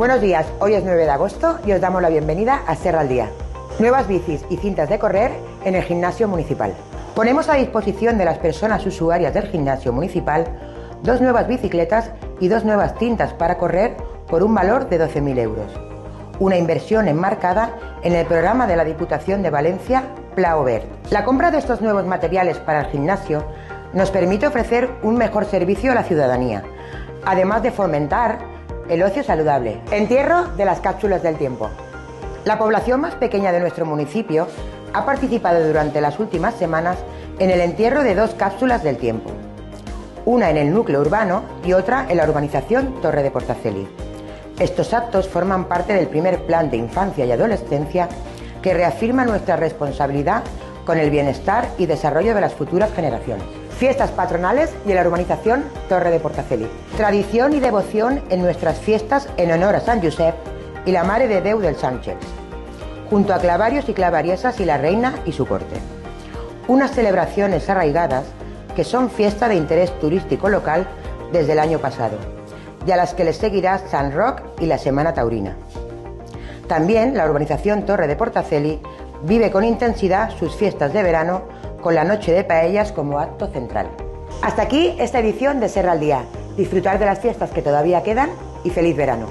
Buenos días, hoy es 9 de agosto y os damos la bienvenida a Serra al Día. Nuevas bicis y cintas de correr en el gimnasio municipal. Ponemos a disposición de las personas usuarias del gimnasio municipal 2 nuevas bicicletas y 2 nuevas cintas para correr por un valor de 12.000 euros. Una inversión enmarcada en el programa de la Diputación de Valencia, Pla Verd. La compra de estos nuevos materiales para el gimnasio nos permite ofrecer un mejor servicio a la ciudadanía, además de fomentar el ocio saludable. Entierro de las cápsulas del tiempo. La población más pequeña de nuestro municipio ha participado durante las últimas semanas en el entierro de 2 cápsulas del tiempo. Una en el núcleo urbano y otra en la urbanización Torre de Portaceli. Estos actos forman parte del primer plan de infancia y adolescencia que reafirma nuestra responsabilidad con el bienestar y desarrollo de las futuras generaciones. Fiestas patronales y en la urbanización Torre de Portaceli. Tradición y devoción en nuestras fiestas en honor a San Josep y la Mare de Déu dels Àngels, junto a clavarios y clavariesas y la reina y su corte. Unas celebraciones arraigadas que son fiesta de interés turístico local desde el año pasado, y a las que les seguirá San Roc y la Semana Taurina. También la urbanización Torre de Portaceli vive con intensidad sus fiestas de verano con la noche de paellas como acto central. Hasta aquí esta edición de Serra al Día. Disfrutar de las fiestas que todavía quedan y feliz verano.